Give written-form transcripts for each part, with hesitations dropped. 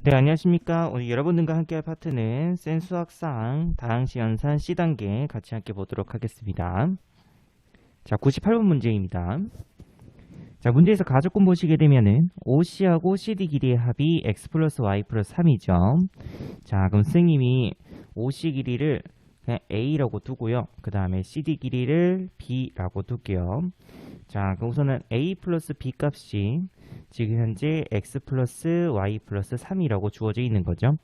네, 안녕하십니까. 오늘 여러분들과 함께할 파트는 센 수학상 다항식 연산 C단계 같이 함께 보도록 하겠습니다. 자, 98번 문제입니다. 자, 문제에서 가족분 보시게 되면은 OC하고 CD 길이의 합이 x 플러스 y 플러스 3이죠. 자, 그럼 선생님이 OC 길이를 그냥 A라고 두고요. 그 다음에 CD 길이를 B라고 둘게요. 자, 그럼 우선은 A 플러스 B 값이 지금 현재 x 플러스 y 플러스 3이라고 주어져 있는 거죠.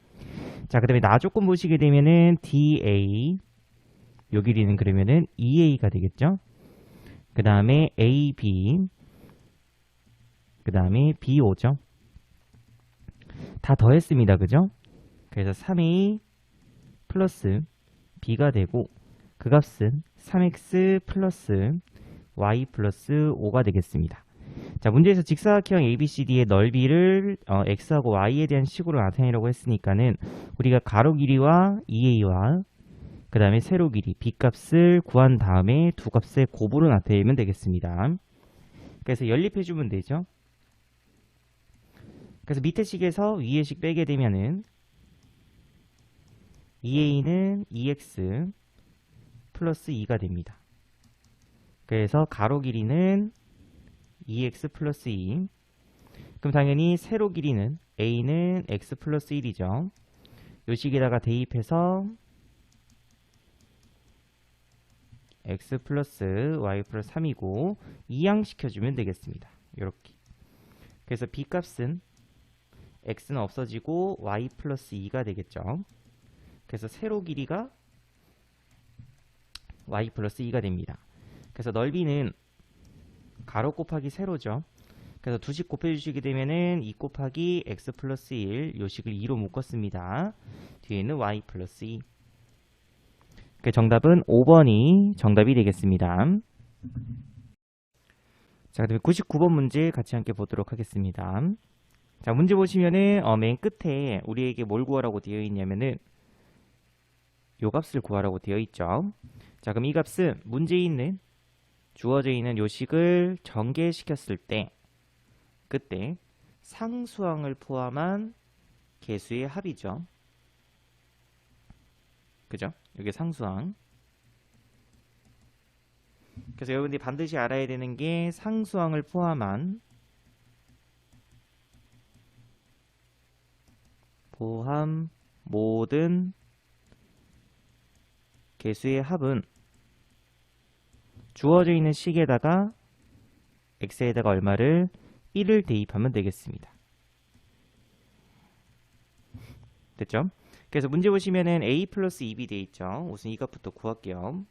자, 그 다음에 나조건 보시게 되면은 DA, 요 길이는 그러면은 EA가 되겠죠. 그 다음에 AB, 그 다음에 BO죠. 다 더했습니다. 그죠? 그래서 3A 플러스 B가 되고 그 값은 3X 플러스 Y 플러스 5가 되겠습니다. 자, 문제에서 직사각형 ABCD의 넓이를 X하고 Y에 대한 식으로 나타내려고 했으니까는 우리가 가로 길이와 EA와 그 다음에 세로 길이 B값을 구한 다음에 두 값의 곱으로 나타내면 되겠습니다. 그래서 연립해주면 되죠. 그래서 밑에 식에서 위에 식 빼게 되면은 EA는 EX 플러스 2가 됩니다. 그래서 가로 길이는 EX 플러스 2. 그럼 당연히 세로 길이는 A는 X 플러스 1이죠. 요 식에다가 대입해서 X 플러스 Y 플러스 3이고 이항시켜주면 되겠습니다. 이렇게. 그래서 B 값은 X는 없어지고 Y 플러스 2가 되겠죠. 그래서 세로 길이가 Y 플러스 2가 됩니다. 그래서 넓이는 가로 곱하기 세로죠. 그래서 두 식 곱해주시게 되면은 2 곱하기 X 플러스 1, 요 식을 2로 묶었습니다. 뒤에는 Y 플러스 2. 그 정답은 5번이 정답이 되겠습니다. 자, 그다음에 99번 문제 같이 함께 보도록 하겠습니다. 자, 문제 보시면은 맨 끝에 우리에게 뭘 구하라고 되어 있냐면은 요 값을 구하라고 되어 있죠. 자, 그럼 이 값은 문제에 있는 주어져 있는 요 식을 전개시켰을 때 그때 상수항을 포함한 개수의 합이죠. 그죠? 이게 상수항. 그래서 여러분들이 반드시 알아야 되는 게 상수항을 포함 모든 개수의 합은 주어져 있는 식에다가 x에다가 얼마를 1을 대입하면 되겠습니다. 됐죠? 그래서 문제 보시면은 a 플러스 2b 돼 있죠. 우선 이 값부터 구할게요.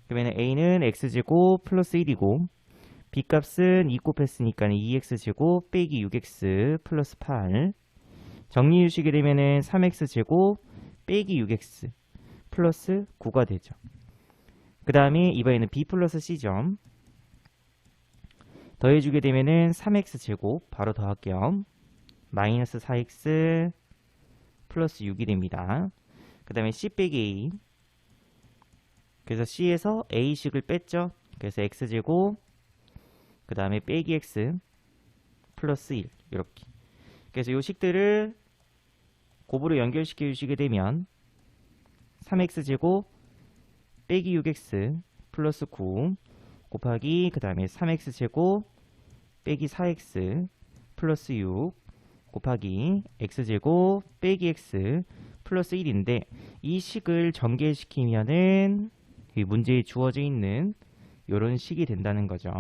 그러면 a는 x제곱 플러스 1이고 b 값은 2 곱했으니까 2x제곱 빼기 6x 플러스 8. 정리 주시게 되면은 3x제곱 빼기 6x 플러스 9가 되죠. 그 다음에 이번에는 b 플러스 c죠. 더해주게 되면은 3x제곱 바로 더할게요. 마이너스 4x 플러스 6이 됩니다. 그 다음에 c 빼기 a. 그래서 c에서 a식을 뺐죠. 그래서 x제곱 그 다음에 빼기 x 플러스 1 이렇게. 그래서 이 식들을 곱으로 연결시켜 주시게 되면 3x제곱 빼기 6x 플러스 9 곱하기 그 다음에 3x제곱 빼기 4x 플러스 6 곱하기 x제곱 빼기 x 플러스 1인데 이 식을 전개시키면은 이 문제에 주어져 있는 이런 식이 된다는 거죠.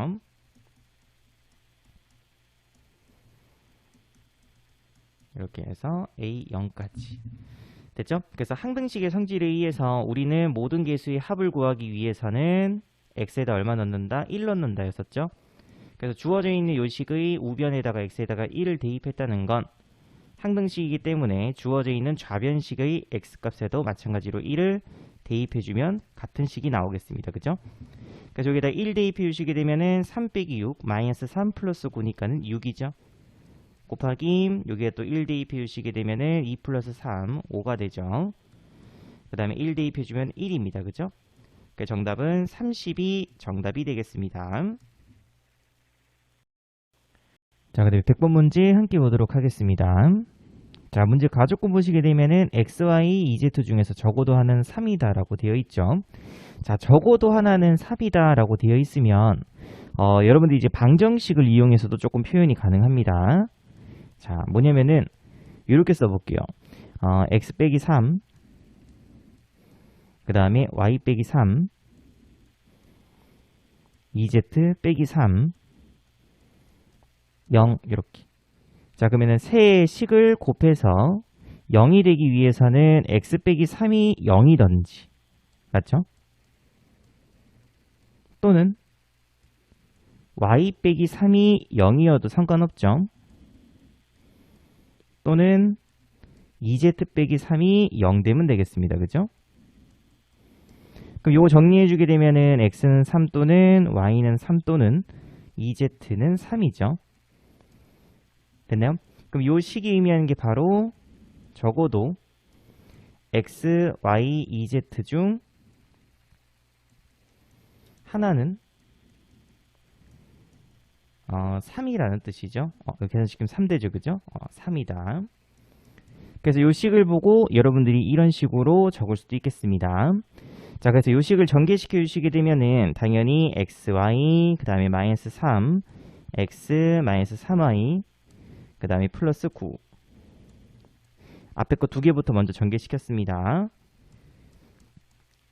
이렇게 해서 A0까지 됐죠? 그래서 항등식의 성질에 의해서 우리는 모든 개수의 합을 구하기 위해서는 x에다 얼마 넣는다? 1 넣는다 였었죠? 그래서 주어져 있는 요식의 우변에다가 x에다가 1을 대입했다는 건 항등식이기 때문에 주어져 있는 좌변식의 x값에도 마찬가지로 1을 대입해주면 같은 식이 나오겠습니다. 그죠? 그래서 여기다 1 대입해 주시게 되면은 3 빼기 6 마이너스 3 플러스 9니까는 6이죠. 곱하기 여기에 또 1 대입해 주시게 되면은 2 플러스 3 5가 되죠. 그 다음에 1 대입해 주면 1입니다. 그죠? 그 정답은 30이 정답이 되겠습니다. 자, 그다음에 100번 문제 함께 보도록 하겠습니다. 자, 문제 가족군 보시게 되면은 x, y, ez 중에서 적어도 하나는 3이다 라고 되어 있죠. 자, 적어도 하나는 3이다 라고 되어 있으면 여러분들이 이제 방정식을 이용해서도 조금 표현이 가능합니다. 자, 뭐냐면은 이렇게 써볼게요. x 빼기 3, 그 다음에 y 빼기 3, ez 빼기 3, 0 이렇게. 자, 그러면은 세 식을 곱해서 0이 되기 위해서는 x 빼기 3이 0이던지, 맞죠? 또는 y 빼기 3이 0이어도 상관없죠. 또는 ez 빼기 3이 0 되면 되겠습니다. 그죠? 그럼 요거 정리해주게 되면은 x는 3 또는 y는 3 또는 ez는 3이죠. 됐나요? 그럼 요 식이 의미하는 게 바로 적어도 x, y, ez 중 하나는 3이라는 뜻이죠. 이렇게 해서 지금 3대죠. 그죠? 3이다. 그래서 요 식을 보고 여러분들이 이런 식으로 적을 수도 있겠습니다. 자, 그래서 요 식을 전개시켜 주시게 되면은 당연히 x, y, 그 다음에 마이너스 3, x, 마이너스 3y, 그 다음에 플러스 9. 앞에 거 두 개부터 먼저 전개시켰습니다.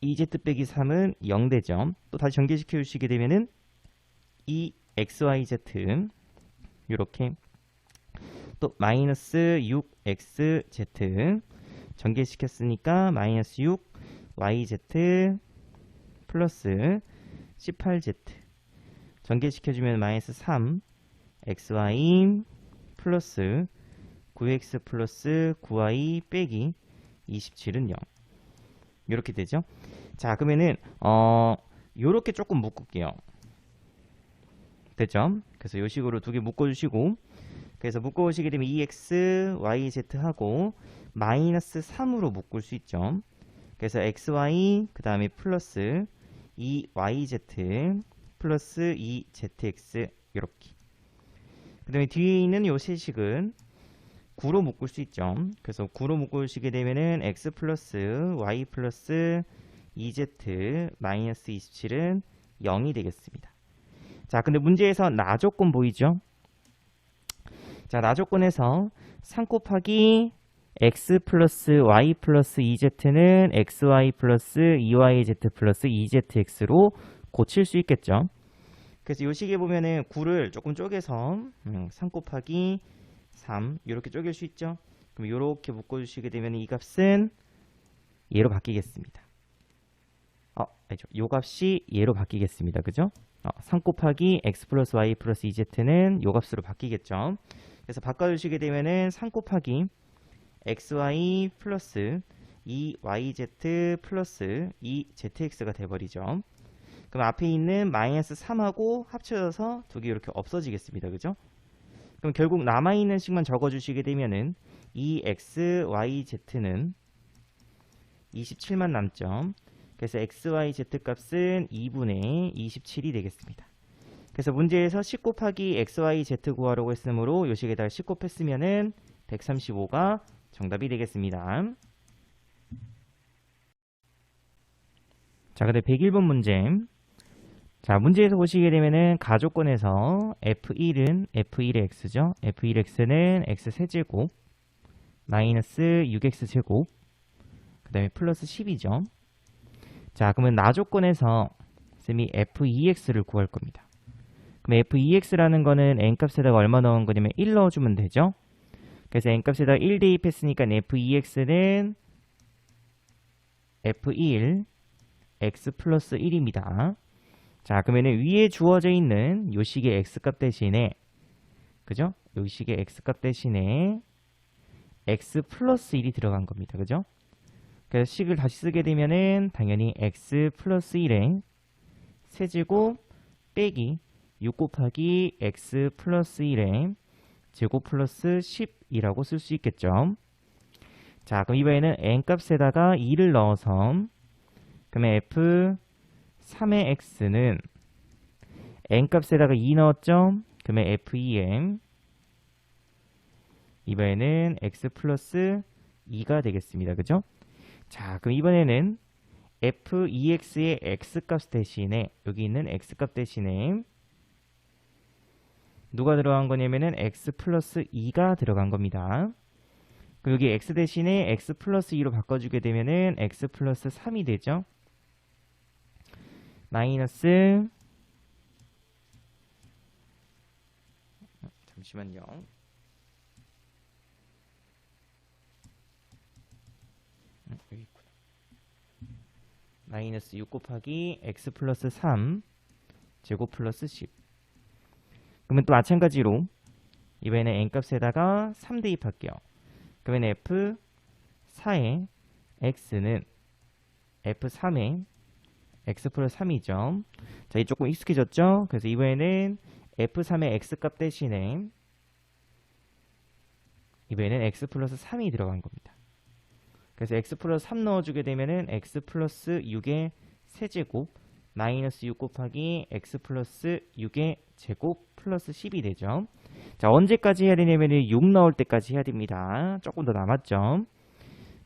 ez 빼기 3은 0되죠. 또 다시 전개시켜 주시게 되면은 이 xyz 이렇게 또 마이너스 6xz 전개시켰으니까 마이너스 6yz 플러스 18z 전개시켜주면 마이너스 3xy 플러스 9x 플러스 9y 빼기 27은 0 이렇게 되죠. 자, 그러면은 요렇게 조금 묶을게요. 됐죠? 그래서 요 식으로 두 개 묶어주시고, 그래서 묶어오시게 되면 2x, yz 하고 마이너스 3으로 묶을 수 있죠. 그래서 xy 그 다음에 플러스 2yz 플러스 2zx 이렇게. 그 다음에 뒤에 있는 요 세 식은 9로 묶을 수 있죠. 그래서 9로 묶으시게 되면은 x 플러스 y 플러스 2z 마이너스 27은 0이 되겠습니다. 자, 근데 문제에서 나 조건 보이죠? 자, 나 조건에서 3 곱하기 x 플러스 y 플러스 2z는 xy 플러스 2yz 플러스 2zx로 고칠 수 있겠죠. 그래서 이 식에 보면은 9를 조금 쪼개서 3 곱하기 3 이렇게 쪼갤 수 있죠. 그럼 이렇게 묶어주시게 되면 이 값은 얘로 바뀌겠습니다. 아니죠. 이 값이 얘로 바뀌겠습니다. 그죠? 3 곱하기 x 플러스 y 플러스 2z는 요 값으로 바뀌겠죠. 그래서 바꿔주시게 되면은 3 곱하기 xy 플러스 2yz 플러스 2zx가 돼버리죠. 그럼 앞에 있는 마이너스 3하고 합쳐져서 두 개 이렇게 없어지겠습니다. 그죠? 그럼 결국 남아있는 식만 적어주시게 되면은 2xyz는 27만 남죠. 그래서 xyz 값은 2분의 27이 되겠습니다. 그래서 문제에서 10 곱하기 xyz 구하라고 했으므로 이 식에다가 10 곱했으면은 135가 정답이 되겠습니다. 자, 그다음 101번 문제. 자, 문제에서 보시게 되면은 가족권에서 f1은 f1의 x죠. f1의 x는 x 세제곱 마이너스 6x 제곱 그 다음에 플러스 10이죠. 자, 그러면 나조건에서 쌤이 f2x를 구할 겁니다. 그럼 f2x라는 거는 n값에다가 얼마 넣은 거냐면 1 넣어주면 되죠. 그래서 n값에다가 1 대입했으니까 f2x는 f1 x 플러스 1입니다. 자, 그러면 위에 주어져 있는 요 식의 x값 대신에, 그죠? 요 식의 x값 대신에 x 플러스 1이 들어간 겁니다. 그죠? 그래서 식을 다시 쓰게 되면은 당연히 x 플러스 1의 세제곱 빼기 6 곱하기 x 플러스 1의 제곱 플러스 10이라고 쓸 수 있겠죠. 자, 그럼 이번에는 n값에다가 2를 넣어서 그러면 f3의 x는 n값에다가 2 넣었죠. 그러면 f2의 이번에는 x 플러스 2가 되겠습니다. 그죠? 자, 그럼 이번에는 f2x의 x값 대신에 여기 있는 x값 대신에 누가 들어간 거냐면은 x 플러스 2가 들어간 겁니다. 그럼 여기 x 대신에 x 플러스 2로 바꿔주게 되면은 x 플러스 3이 되죠. 마이너스 잠시만요. 여기 있구나. 마이너스 6 곱하기 x 플러스 3 제곱 플러스 10. 그러면 또 마찬가지로 이번에는 n값에다가 3 대입할게요. 그러면 f4의 x는 f3의 x 플러스 3이죠. 자, 이 조금 익숙해졌죠? 그래서 이번에는 f3의 x값 대신에 이번에는 x 플러스 3이 들어간 겁니다. 그래서 x 플러스 3 넣어주게 되면은 x 플러스 6의 세제곱 마이너스 6 곱하기 x 플러스 6의 제곱 플러스 10이 되죠. 자, 언제까지 해야 되냐면은 6 나올 때까지 해야 됩니다. 조금 더 남았죠.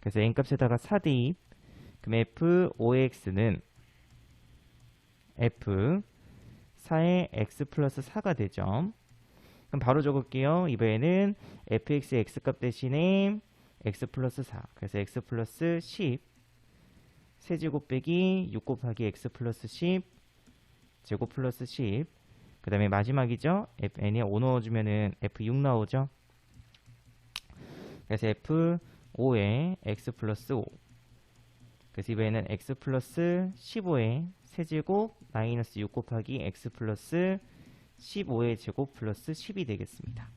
그래서 n값에다가 4 대입. 그럼 f5x는 f4의 x 플러스 4가 되죠. 그럼 바로 적을게요. 이번에는 fx의 x값 대신에 x 플러스 4. 그래서 x 플러스 10 세제곱 빼기 6 곱하기 x 플러스 10 제곱 플러스 10. 그 다음에 마지막이죠. fn에 5 넣어주면은 f6 나오죠. 그래서 f5에 x 플러스 5. 그래서 이번에는 x 플러스 15의 세제곱 마이너스 6 곱하기 x 플러스 15의 제곱 플러스 10이 되겠습니다.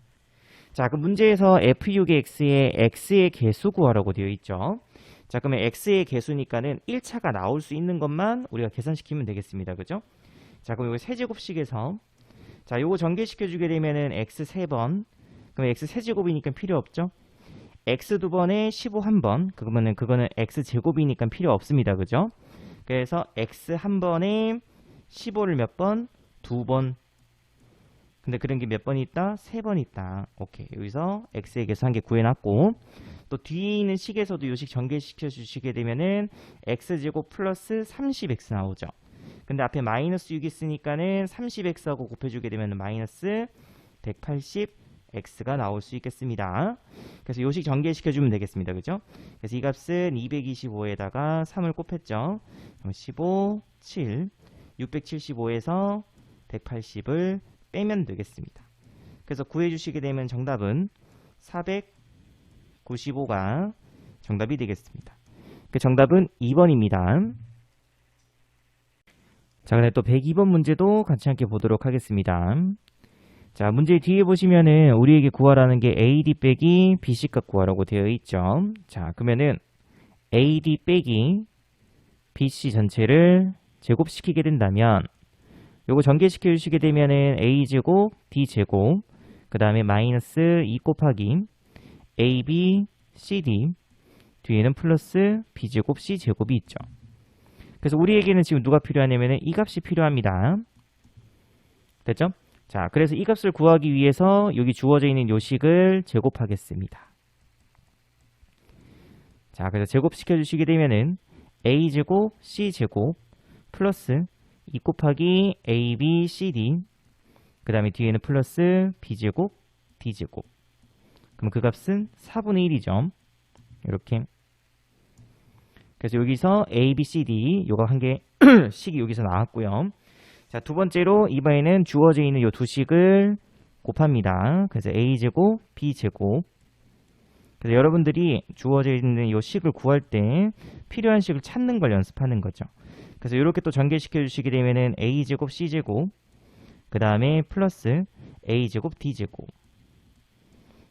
자, 그 문제에서 f6의 x의 x의 개수 구하라고 되어 있죠. 자, 그러면 x의 개수니까는 1차가 나올 수 있는 것만 우리가 계산시키면 되겠습니다. 그죠? 자, 그럼 이거 세제곱식에서 자, 요거 전개시켜 주게 되면은 x 3번. 그럼 x 세제곱이니까 필요 없죠? x 2번에 15 1번. 그거는 x 제곱이니까 필요 없습니다. 그죠? 그래서 x 1번에 15를 몇 번? 2번. 근데 그런 게 몇 번 있다? 3번 있다. 오케이. 여기서 x의 개수 한 개 구해놨고, 또 뒤에 있는 식에서도 요식 전개시켜 주시게 되면은 x제곱 플러스 30x 나오죠. 근데 앞에 마이너스 6 있으니까는 30x하고 곱해주게 되면 마이너스 180x가 나올 수 있겠습니다. 그래서 요식 전개시켜주면 되겠습니다. 그죠? 그래서 이 값은 225에다가 3을 곱했죠. 그럼 15, 7, 675에서 180을 빼면 되겠습니다. 그래서 구해주시게 되면 정답은 495가 정답이 되겠습니다. 그 정답은 2번입니다. 자, 그럼 또 102번 문제도 같이 함께 보도록 하겠습니다. 자, 문제 뒤에 보시면은 우리에게 구하라는 게 AD 빼기 BC 값 구하라고 되어 있죠. 자, 그러면은 AD 빼기 BC 전체를 제곱시키게 된다면 요거 전개시켜 주시게 되면은 A제곱 D제곱 그 다음에 마이너스 2 곱하기 AB CD 뒤에는 플러스 B제곱 C제곱이 있죠. 그래서 우리에게는 지금 누가 필요하냐면은 이 값이 필요합니다. 됐죠? 자, 그래서 이 값을 구하기 위해서 여기 주어져 있는 요식을 제곱하겠습니다. 자, 그래서 제곱시켜 주시게 되면은 A제곱 C제곱 플러스 2 곱하기 AB, CD 그 다음에 뒤에는 플러스 B제곱, D제곱. 그럼 그 값은 4분의 1이죠. 이렇게. 그래서 여기서 A, B, C, D 요거 한 개 식이 여기서 나왔고요. 자, 두 번째로 이번에는 주어져 있는 요 두 식을 곱합니다. 그래서 A제곱, B제곱. 그래서 여러분들이 주어져 있는 요 식을 구할 때 필요한 식을 찾는 걸 연습하는 거죠. 그래서 이렇게 또 전개시켜 주시게 되면은 A제곱, C제곱 그 다음에 플러스 A제곱, D제곱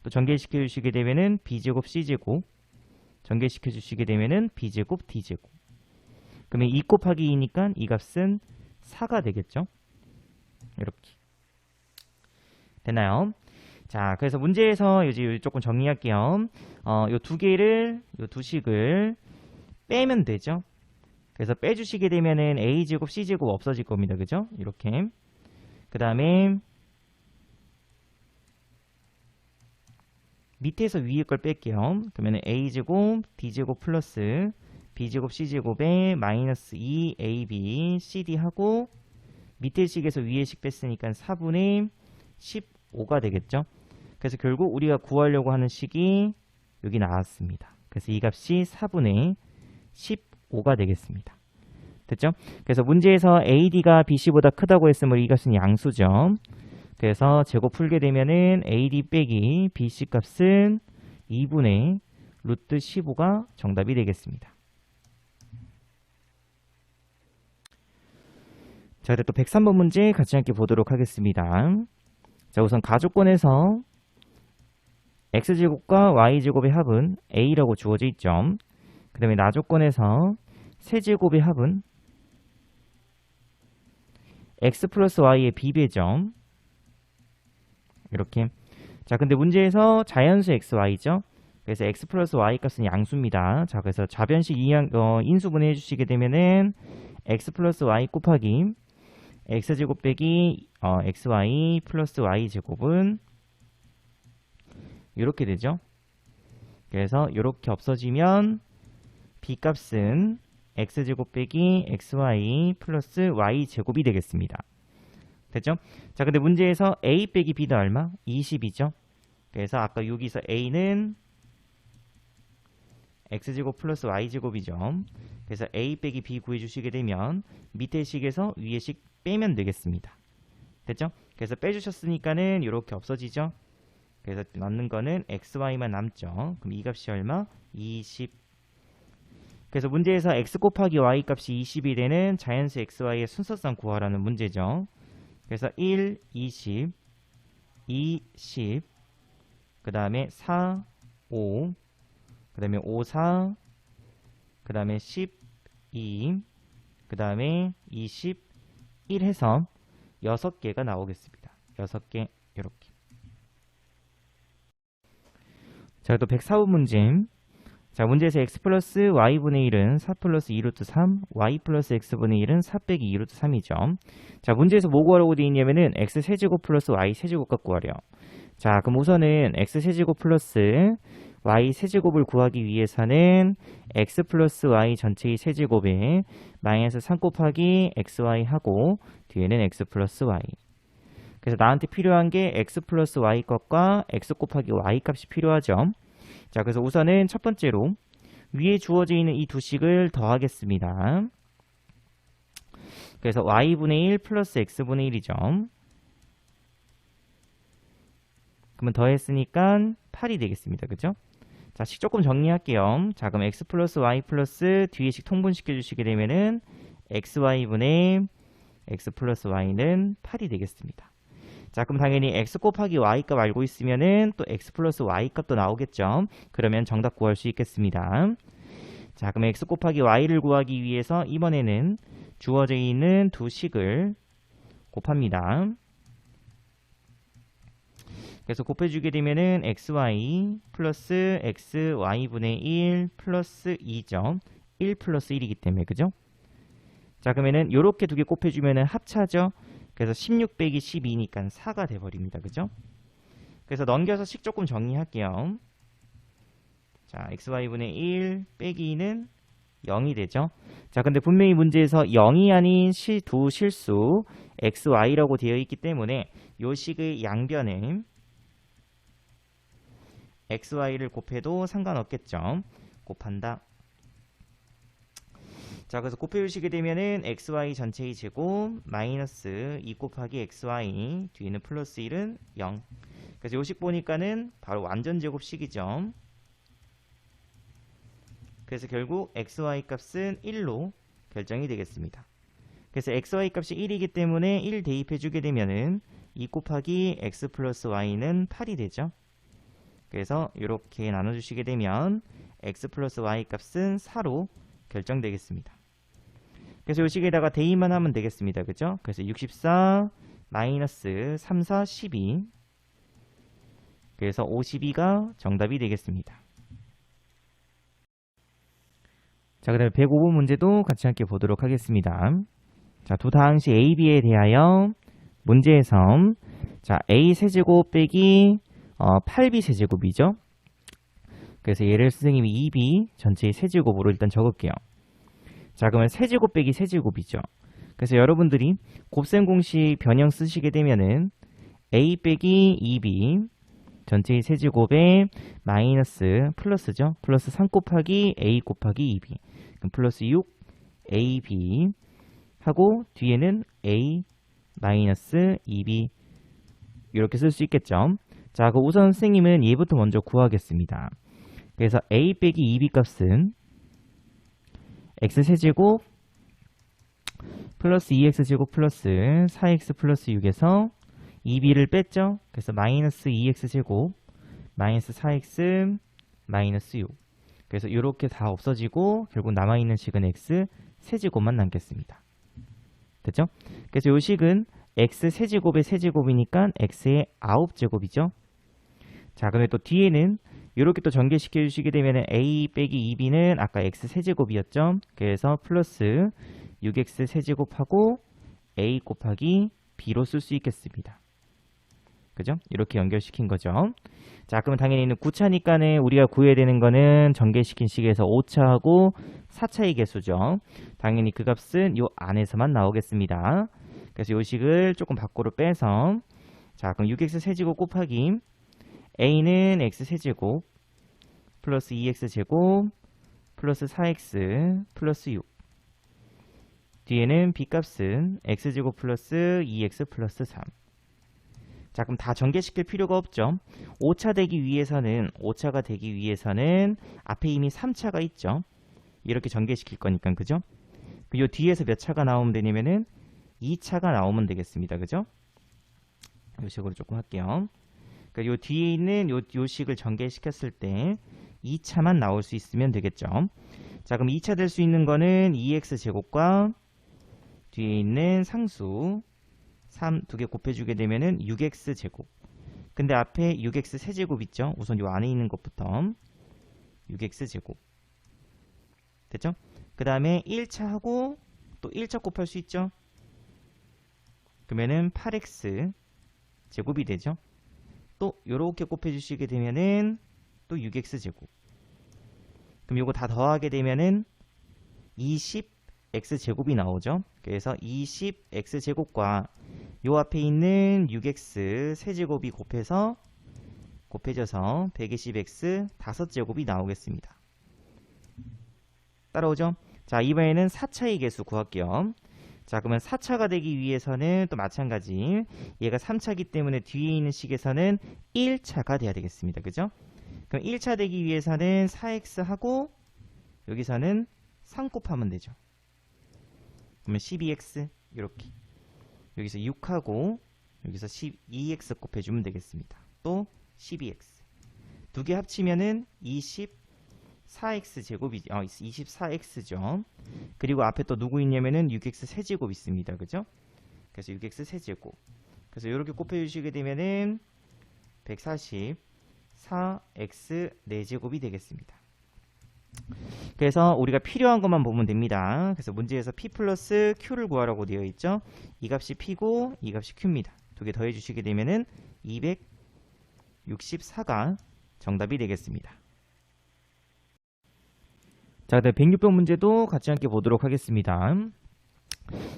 또 전개시켜 주시게 되면은 B제곱, C제곱 전개시켜 주시게 되면은 B제곱, D제곱 그러면 2 곱하기 2니까 이 값은 4가 되겠죠. 이렇게 됐나요? 자, 그래서 문제에서 이제 조금 정리할게요. 요 두 개를 요 두 식을 빼면 되죠. 그래서 빼주시게 되면은 A제곱, C제곱 없어질 겁니다. 그죠? 이렇게. 그 다음에 밑에서 위에 걸 뺄게요. 그러면 a제곱 d제곱 플러스 b제곱 c제곱에 마이너스 2ab cd 하고 밑에 식에서 위에 식 뺐으니까 4분의 15가 되겠죠. 그래서 결국 우리가 구하려고 하는 식이 여기 나왔습니다. 그래서 이 값이 4분의 15가 되겠습니다. 됐죠? 그래서 문제에서 AD가 BC보다 크다고 했으므로 이 값은 양수죠. 그래서 제곱 풀게 되면은 AD 빼기 BC 값은 2분의 루트 15가 정답이 되겠습니다. 자, 또 103번 문제 같이 함께 보도록 하겠습니다. 자, 우선 가족권에서 x제곱과 y제곱의 합은 a라고 주어져 있죠. 그 다음에 나조건에서 세제곱의 합은 x 플러스 y의 b배죠. 이렇게. 자, 근데 문제에서 자연수 xy죠. 그래서 x 플러스 y 값은 양수입니다. 자, 그래서 좌변식 인수분해 해주시게 되면은 x 플러스 y 곱하기 x제곱 빼기 xy 플러스 y제곱은 이렇게 되죠. 그래서 이렇게 없어지면 b 값은 x제곱 빼기 xy 플러스 y제곱이 되겠습니다. 됐죠? 자, 근데 문제에서 a 빼기 b는 얼마? 20이죠. 그래서 아까 여기서 a는 x제곱 플러스 y제곱이죠. 그래서 a 빼기 b 구해주시게 되면 밑에 식에서 위에 식 빼면 되겠습니다. 됐죠? 그래서 빼주셨으니까는 이렇게 없어지죠. 그래서 남는 거는 xy만 남죠. 그럼 이 값이 얼마? 20. 그래서 문제에서 x 곱하기 y 값이 20이 되는 자연수 xy의 순서상 구하라는 문제죠. 그래서 1, 20, 2, 10, 그 다음에 4, 5, 그 다음에 5, 4, 그 다음에 12, 그 다음에 21 해서 6개가 나오겠습니다. 6개 이렇게. 자, 또 104번 문제. 자, 문제에서 x 플러스 y분의 1은 4 플러스 2루트 3, y 플러스 x분의 1은 4 빼기 2루트 3이죠. 자, 문제에서 뭐 구하라고 되어 있냐면은 x 세제곱 플러스 y 세제곱값 구하려. 자, 그럼 우선은 x 세제곱 플러스 y 세제곱을 구하기 위해서는 x 플러스 y 전체의 세제곱에 마이너스 3 곱하기 xy 하고 뒤에는 x 플러스 y. 그래서 나한테 필요한 게 x 플러스 y 값과 x 곱하기 y 값이 필요하죠. 자, 그래서 우선은 첫 번째로 위에 주어져 있는 이 두 식을 더하겠습니다. 그래서 y분의 1 플러스 x분의 1이죠. 그러면 더했으니까 8이 되겠습니다. 그죠? 자, 식 조금 정리할게요. 자, 그럼 x 플러스 y 플러스 뒤에 식 통분시켜 주시게 되면은 xy분의 x 플러스 y는 8이 되겠습니다. 자, 그럼 당연히 x 곱하기 y 값 알고 있으면은 또 x 플러스 y 값도 나오겠죠. 그러면 정답 구할 수 있겠습니다. 자, 그럼 x 곱하기 y를 구하기 위해서 이번에는 주어져 있는 두 식을 곱합니다. 그래서 곱해주게 되면은 xy 플러스 xy분의 1 플러스 2죠. 1 플러스 1이기 때문에, 그죠? 자, 그러면은 요렇게 두 개 곱해주면은 합차죠. 그래서 16 빼기 12니까 4가 돼버립니다. 그죠? 그래서 넘겨서 식 조금 정리할게요. 자, xy분의 1 빼기 2는 0이 되죠. 자, 근데 분명히 문제에서 0이 아닌 두 실수 xy라고 되어 있기 때문에 요 식의 양변에 xy를 곱해도 상관없겠죠. 곱한다. 자, 그래서 곱해주시게 되면은 xy 전체의 제곱 마이너스 2 곱하기 xy 뒤에는 플러스 1은 0. 그래서 요식 보니까는 바로 완전 제곱식이죠. 그래서 결국 xy 값은 1로 결정이 되겠습니다. 그래서 xy 값이 1이기 때문에 1 대입해주게 되면은 2 곱하기 x 플러스 y는 8이 되죠. 그래서 이렇게 나눠주시게 되면 x 플러스 y 값은 4로 결정되겠습니다. 그래서 이 식에다가 대입만 하면 되겠습니다. 그죠? 그래서 64 마이너스 3, 4, 12. 그래서 52가 정답이 되겠습니다. 자, 그 다음에 105번 문제도 같이 함께 보도록 하겠습니다. 자, 두 다항식 A, B에 대하여 문제에서 자, A 세제곱 빼기 8B 세제곱이죠. 그래서 얘를 선생님이 2b 전체의 세제곱으로 일단 적을게요. 자, 그러면 세제곱 빼기 세제곱이죠. 그래서 여러분들이 곱셈 공식 변형 쓰시게 되면은 a 빼기 2b 전체의 세제곱에 마이너스 플러스죠. 플러스 3 곱하기 a 곱하기 2b. 그럼 플러스 6 ab 하고 뒤에는 a 마이너스 2b 이렇게 쓸 수 있겠죠. 자, 그 우선 선생님은 얘부터 먼저 구하겠습니다. 그래서 a 빼기 2b 값은 x세제곱 플러스 2x제곱 플러스 4x 플러스 6에서 2b를 뺐죠. 그래서 마이너스 2x제곱 마이너스 4x 마이너스 6. 그래서 이렇게 다 없어지고 결국 남아있는 식은 x 세제곱만 남겠습니다. 됐죠? 그래서 이 식은 x 세제곱의 세제곱이니까 x의 9제곱이죠. 자, 그러면 또 뒤에는 이렇게 또 전개시켜 주시게 되면 a 빼기 2b는 아까 x 세제곱이었죠. 그래서 플러스 6x 세제곱하고 a 곱하기 b로 쓸 수 있겠습니다. 그죠? 이렇게 연결시킨 거죠. 자, 그럼 당연히 9차니까는 우리가 구해야 되는 거는 전개시킨 식에서 5차하고 4차의 개수죠. 당연히 그 값은 요 안에서만 나오겠습니다. 그래서 요 식을 조금 밖으로 빼서 자, 그럼 6x 세제곱 곱하기 a는 x 세제곱 플러스 2x 제곱 플러스 4x 플러스 6 뒤에는 b값은 x제곱 플러스 2x 플러스 3. 자, 그럼 다 전개시킬 필요가 없죠. 5차 되기 위해서는 앞에 이미 3차가 있죠. 이렇게 전개시킬 거니까, 그죠? 요 뒤에서 몇 차가 나오면 되냐면은 2차가 나오면 되겠습니다. 그죠? 요 식으로 조금 할게요. 그러니까 요 뒤에 있는 요 식을 전개시켰을 때 2차만 나올 수 있으면 되겠죠. 자, 그럼 2차 될 수 있는 거는 2x 제곱과 뒤에 있는 상수 3 두 개 곱해주게 되면은 6x 제곱. 근데 앞에 6x 세제곱 있죠? 우선 요 안에 있는 것부터 6x 제곱. 됐죠? 그 다음에 1차 하고 또 1차 곱할 수 있죠? 그러면은 8x 제곱이 되죠? 또 요렇게 곱해주시게 되면은 또 6x 제곱. 그럼 요거 다 더하게 되면은 20x 제곱이 나오죠? 그래서 20x 제곱과 요 앞에 있는 6x 세제곱이 곱해져서 120x 5제곱이 나오겠습니다. 따라오죠? 자, 이번에는 4차의 개수 구할게요. 자, 그러면 4차가 되기 위해서는 또 마찬가지 얘가 3차이기 때문에 뒤에 있는 식에서는 1차가 돼야 되겠습니다. 그죠? 그럼 1차 되기 위해서는 4x하고 여기서는 3 곱하면 되죠. 그러면 12x 이렇게 여기서 6하고 여기서 12x 곱해주면 되겠습니다. 또 12x 두 개 합치면은 24x 제곱이 24x죠. 그리고 앞에 또 누구 있냐면은 6x 세제곱 있습니다. 그죠? 그래서 6x 세제곱. 그래서 이렇게 곱해주시게 되면은 144x 4제곱이 되겠습니다. 그래서 우리가 필요한 것만 보면 됩니다. 그래서 문제에서 p 플러스 q를 구하라고 되어 있죠. 이 값이 p고 이 값이 q입니다. 두 개 더해 주시게 되면은 264가 정답이 되겠습니다. 자, 그다음 106번 문제도 같이 함께 보도록 하겠습니다.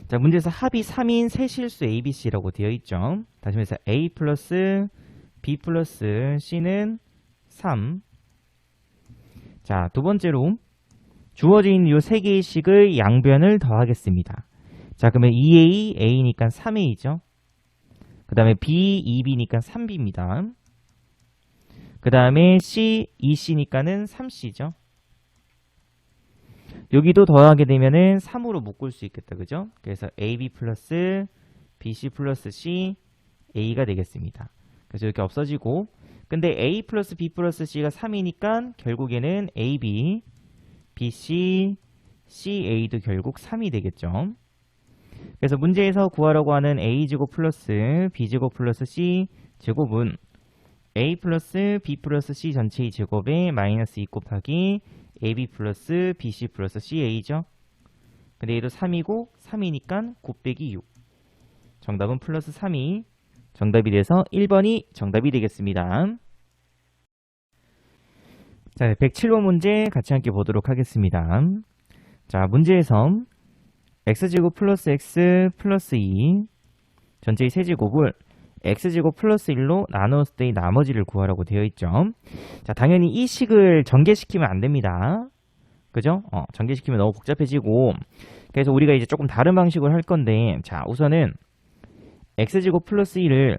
자, 문제에서 합이 3인 세실수 ABC라고 되어 있죠. 다시 말해서 A 플러스 B 플러스 C는 3. 자, 두 번째로 주어진 이 세 개의 식의 양변을 더하겠습니다. 자, 그러면 2A, A니까 3A죠. 그 다음에 B, 2B니까 3B입니다. 그 다음에 C, 2C니까는 3C죠. 여기도 더하게 되면은 3으로 묶을 수 있겠다. 그죠? 그래서 AB 플러스 BC 플러스 C, A가 되겠습니다. 그래서 이렇게 없어지고, 근데 A 플러스 B 플러스 C가 3이니까 결국에는 AB, BC, CA도 결국 3이 되겠죠. 그래서 문제에서 구하라고 하는 A제곱 플러스 B제곱 플러스 C제곱은 A 플러스 B 플러스 C 전체의 제곱에 마이너스 2 곱하기 AB 플러스 BC 플러스 CA죠. 근데 얘도 3이고 3이니까 9 빼기 6. 정답은 플러스 3이 정답이 돼서 1번이 정답이 되겠습니다. 자, 107번 문제 같이 함께 보도록 하겠습니다. 자, 문제에서 x제곱 플러스 x 플러스 2 전체의 세제곱을 x제곱 플러스 1로 나누었을 때의 나머지를 구하라고 되어 있죠. 자, 당연히 이 식을 전개시키면 안 됩니다. 그죠? 전개시키면 너무 복잡해지고, 그래서 우리가 이제 조금 다른 방식으로 할 건데, 자, 우선은 x제곱 플러스 1을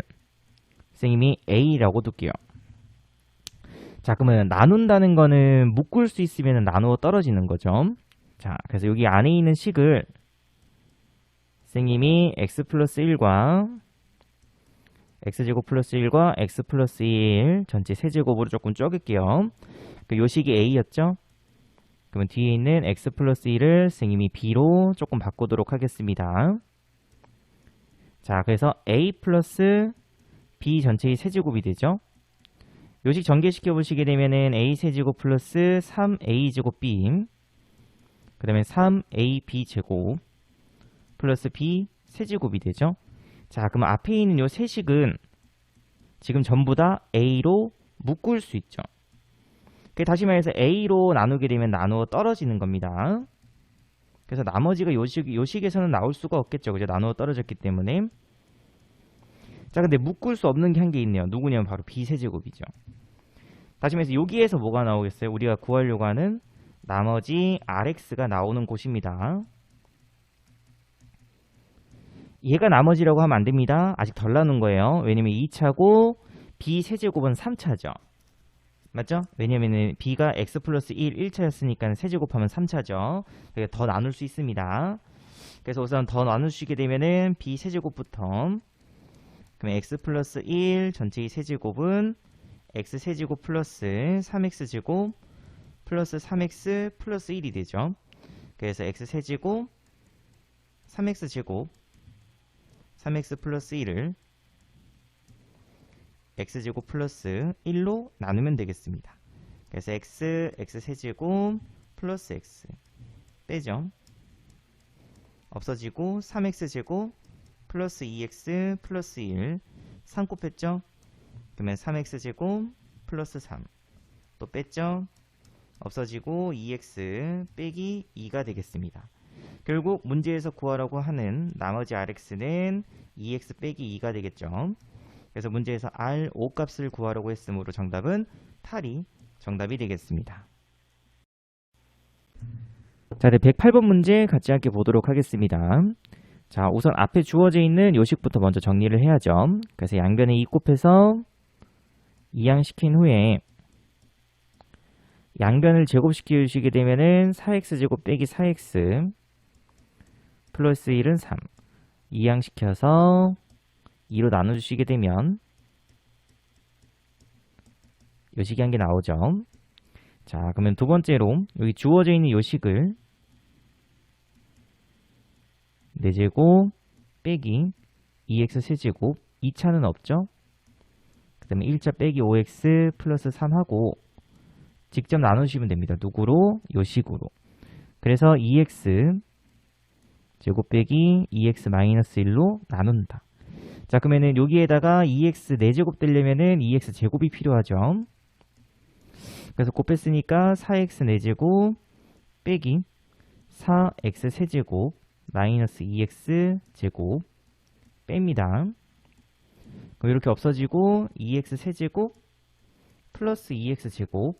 선생님이 a라고 둘게요. 자, 그러면 나눈다는 거는 묶을 수 있으면 나누어 떨어지는 거죠. 자, 그래서 여기 안에 있는 식을 선생님이 x 플러스 1과 x제곱 플러스 1과 x 플러스 1 전체 세제곱으로 조금 쪼갤게요. 요 식이 a였죠? 그러면 뒤에 있는 x 플러스 1을 선생님이 b로 조금 바꾸도록 하겠습니다. 자, 그래서 a 플러스 b 전체의 세제곱이 되죠. 요식 전개시켜 보시게 되면은 a 세제곱 플러스 3a 제곱 b, 그 다음에 3ab 제곱 플러스 b 세제곱이 되죠. 자, 그럼 앞에 있는 요 세식은 지금 전부 다 a로 묶을 수 있죠. 다시 말해서 a로 나누게 되면 나누어 떨어지는 겁니다. 그래서 나머지가 요식에서는 나올 수가 없겠죠. 그죠? 나누어 떨어졌기 때문에. 자, 근데 묶을 수 없는 게 한 개 있네요. 누구냐면 바로 b세제곱이죠. 다시 말해서 여기에서 뭐가 나오겠어요? 우리가 구하려고 하는 나머지 rx가 나오는 곳입니다. 얘가 나머지라고 하면 안 됩니다. 아직 덜 나눈 거예요. 왜냐면 2차고 b세제곱은 3차죠. 맞죠? 왜냐면 b가 x 플러스 1, 1차였으니까 세제곱하면 3차죠. 더 나눌 수 있습니다. 그래서 우선 더 나누시게 되면은 b세제곱부터, 그럼 x 플러스 1 전체의 세제곱은 x 세제곱 플러스 3x제곱 플러스 3x 플러스 1이 되죠. 그래서 x 세제곱 3x제곱 3x 플러스 1을 x제곱 플러스 1로 나누면 되겠습니다. 그래서 x 세제곱 플러스 x 빼죠. 없어지고 3x제곱 플러스 2x 플러스 1 3 곱했죠. 그러면 3x제곱 플러스 3 또 뺐죠. 없어지고 2x 빼기 2가 되겠습니다. 결국 문제에서 구하라고 하는 나머지 rx는 2x 빼기 2가 되겠죠. 그래서 문제에서 r5 값을 구하라고 했으므로 정답은 8이 정답이 되겠습니다. 자, 네, 108번 문제 같이 함께 보도록 하겠습니다. 자, 우선 앞에 주어져 있는 요식부터 먼저 정리를 해야죠. 그래서 양변에 2 곱해서 이항시킨 후에 양변을 제곱시키게 되면은 4x제곱 빼기 4x 플러스 1은 3 이항시켜서 2로 나눠주시게 되면 요식이 한 개 나오죠. 자, 그러면 두 번째로 여기 주어져 있는 요식을 4제곱 빼기 2x 세제곱 2차는 없죠. 그 다음에 1차 빼기 5x 플러스 3하고 직접 나누시면 됩니다. 누구로? 요식으로. 그래서 2x 제곱 빼기 2x 마이너스 1로 나눈다. 자, 그러면은 여기에다가 2x 4제곱 되려면은 2x 제곱이 필요하죠. 그래서 곱했으니까 4x 4제곱 빼기 4x 세제곱 마이너스 2x 제곱 뺍니다. 그럼 이렇게 없어지고 2x 세제곱 플러스 2x 제곱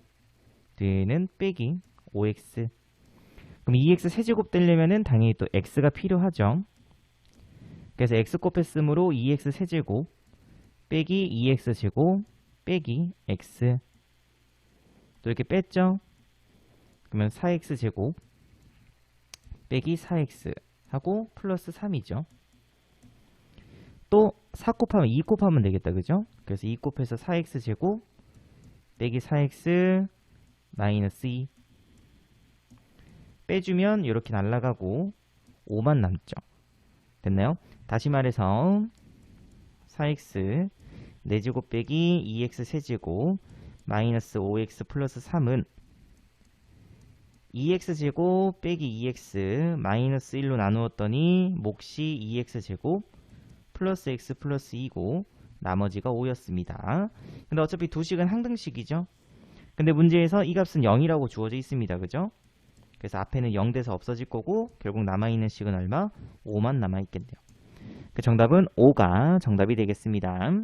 뒤에는 빼기 5x. 그럼 2x 세제곱 되려면은 당연히 또 x가 필요하죠. 그래서 x 곱했으므로 2x 세제곱 빼기 2x 제곱 빼기 x 또 이렇게 뺐죠. 그러면 4x 제곱 빼기 4x 하고 플러스 3이죠. 또 4 곱하면 2 곱하면 되겠다. 그죠? 그래서 2 곱해서 4x 제곱 빼기 4x 마이너스 2 빼주면 이렇게 날아가고 5만 남죠. 됐나요? 다시 말해서 4x 4제곱 빼기 2x 세제곱 마이너스 5x 플러스 3은 2x제곱 빼기 2x 마이너스 1로 나누었더니 몫이 2x제곱 플러스 x 플러스 2고 나머지가 5였습니다. 근데 어차피 두식은 항등식이죠. 근데 문제에서 이 값은 0이라고 주어져 있습니다. 그죠? 그래서 앞에는 0 돼서 없어질 거고 결국 남아있는 식은 얼마? 5만 남아있겠네요. 그 정답은 5가 정답이 되겠습니다.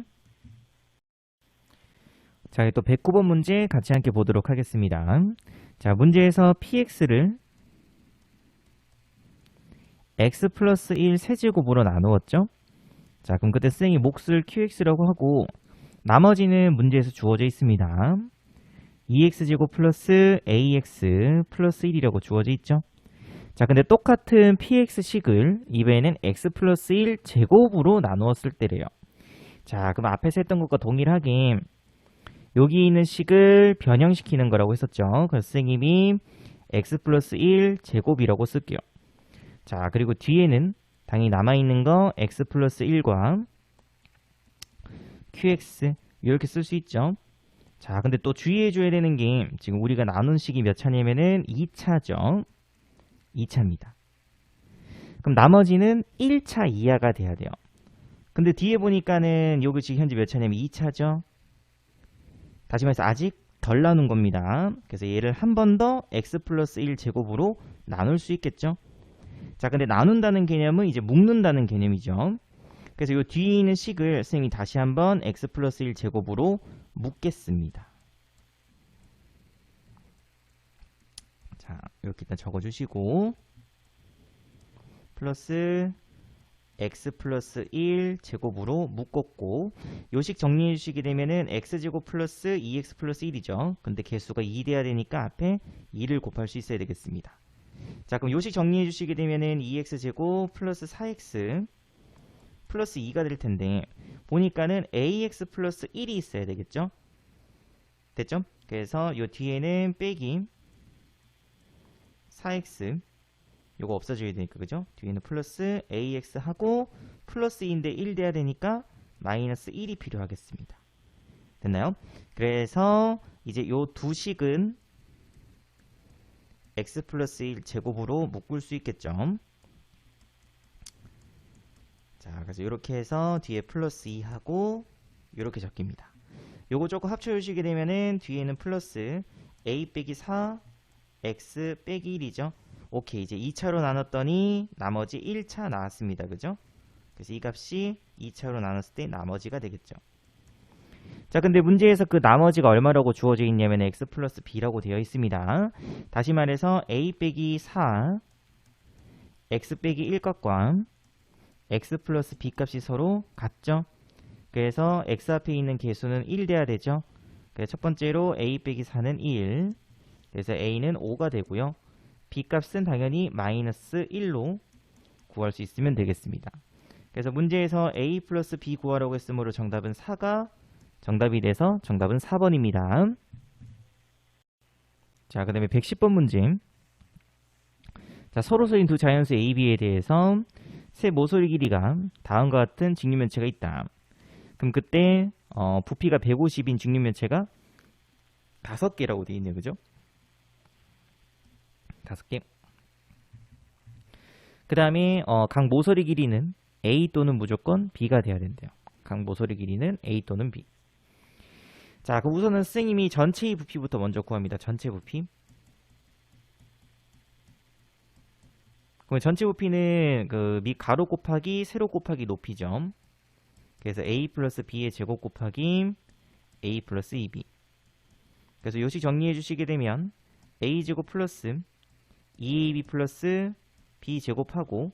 자, 또 109번 문제 같이 함께 보도록 하겠습니다. 자, 문제에서 px를 x 플러스 1 세제곱으로 나누었죠? 자, 그럼 그때 쌤이 몫을 qx라고 하고 나머지는 문제에서 주어져 있습니다. 2x제곱 플러스 ax 플러스 1이라고 주어져 있죠? 자, 근데 똑같은 px식을 이번에는 x 플러스 1 제곱으로 나누었을 때래요. 자, 그럼 앞에서 했던 것과 동일하게 여기 있는 식을 변형시키는 거라고 했었죠. 그래서 선생님이 x 플러스 1 제곱이라고 쓸게요. 자, 그리고 뒤에는 당연히 남아있는 거 x 플러스 1과 qx 이렇게 쓸 수 있죠. 자, 근데 또 주의해줘야 되는 게 지금 우리가 나눈 식이 몇 차냐면은 2차죠. 2차입니다. 그럼 나머지는 1차 이하가 돼야 돼요. 근데 뒤에 보니까는 여기 지금 현재 몇 차냐면 2차죠. 다시 말해서 아직 덜 나눈 겁니다. 그래서 얘를 한 번 더 x 플러스 1 제곱으로 나눌 수 있겠죠. 자, 근데 나눈다는 개념은 이제 묶는다는 개념이죠. 그래서 이 뒤에 있는 식을 선생님이 다시 한번 x 플러스 1 제곱으로 묶겠습니다. 자, 이렇게 일단 적어주시고 플러스 x 플러스 1 제곱으로 묶었고 요식 정리해 주시게 되면은 x제곱 플러스 2x 플러스 1이죠. 근데 개수가 2 돼야 되니까 앞에 2를 곱할 수 있어야 되겠습니다. 자, 그럼 요식 정리해 주시게 되면은 2x제곱 플러스 4x 플러스 2가 될 텐데 보니까는 ax 플러스 1이 있어야 되겠죠? 됐죠? 그래서 요 뒤에는 빼기 4x 요거 없어져야 되니까 그죠? 뒤에는 플러스 ax 하고 플러스 2인데 1 돼야 되니까 마이너스 1이 필요하겠습니다. 됐나요? 그래서 이제 요 두 식은 x 플러스 1 제곱으로 묶을 수 있겠죠. 자, 그래서 이렇게 해서 뒤에 플러스 2 하고 이렇게 적힙니다. 요거 조금 합쳐주시게 되면은 뒤에는 플러스 a 빼기 4 x 빼기 1이죠. 오케이, 이제 2차로 나눴더니 나머지 1차 나왔습니다. 그죠? 그래서 이 값이 2차로 나눴을 때 나머지가 되겠죠. 자, 근데 문제에서 그 나머지가 얼마라고 주어져 있냐면 x 플러스 b라고 되어 있습니다. 다시 말해서 a 빼기 4 x 빼기 1 값과 x 플러스 b 값이 서로 같죠. 그래서 x 앞에 있는 개수는 1 돼야 되죠. 그래서 첫 번째로 a 빼기 4는 1, 그래서 a는 5가 되고요. b 값은 당연히 마이너스 1로 구할 수 있으면 되겠습니다. 그래서 문제에서 a 플러스 b 구하라고 했으므로 정답은 4가 정답이 돼서 정답은 4번입니다. 자, 그 다음에 110번 문제. 자, 서로서인 두 자연수 a, b에 대해서 세 모서리 길이가 다음과 같은 직육면체가 있다. 그럼 그때 부피가 150인 직육면체가 5개라고 되어 있네요. 그죠? 5개. 그 다음에 각 모서리 길이는 a 또는 무조건 b가 돼야 된대요. 각 모서리 길이는 a 또는 b. 자, 그럼 우선은 선생님이 전체의 부피부터 먼저 구합니다. 전체 부피. 그럼 전체 부피는 그 밑 가로 곱하기 세로 곱하기 높이죠. 그래서 a 플러스 b의 제곱 곱하기 a 플러스 2b. 그래서 요식 정리해 주시게 되면 a 제곱 플러스 2ab 플러스 b 제곱하고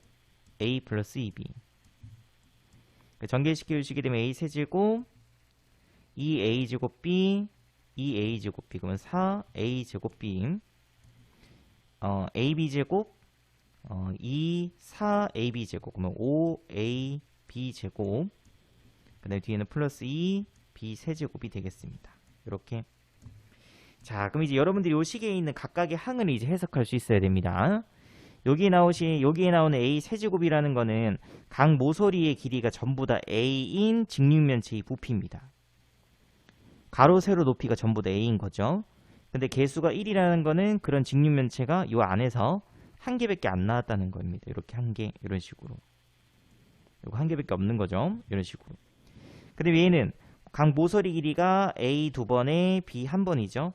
a 플러스 2b. 전개시켜 주시게 되면 a 세제곱 2a 제곱 b 2a 제곱 b 그러면 4a 제곱 b ab 제곱 2 4ab 제곱 그러면 5ab 제곱 그 다음에 뒤에는 플러스 2 b 세제곱이 되겠습니다. 이렇게. 자, 그럼 이제 여러분들이 이 식에 있는 각각의 항을 이제 해석할 수 있어야 됩니다. 여기에 나오는 a 세제곱이라는 거는 각 모서리의 길이가 전부 다 a인 직육면체의 부피입니다. 가로 세로 높이가 전부 다 a인 거죠. 근데 개수가 1이라는 거는 그런 직육면체가 이 안에서 한 개밖에 안 나왔다는 겁니다. 이렇게 한 개, 이런 식으로. 이거 한 개밖에 없는 거죠. 이런 식으로. 근데 얘는 각 모서리 길이가 a 2번에 b 1번이죠.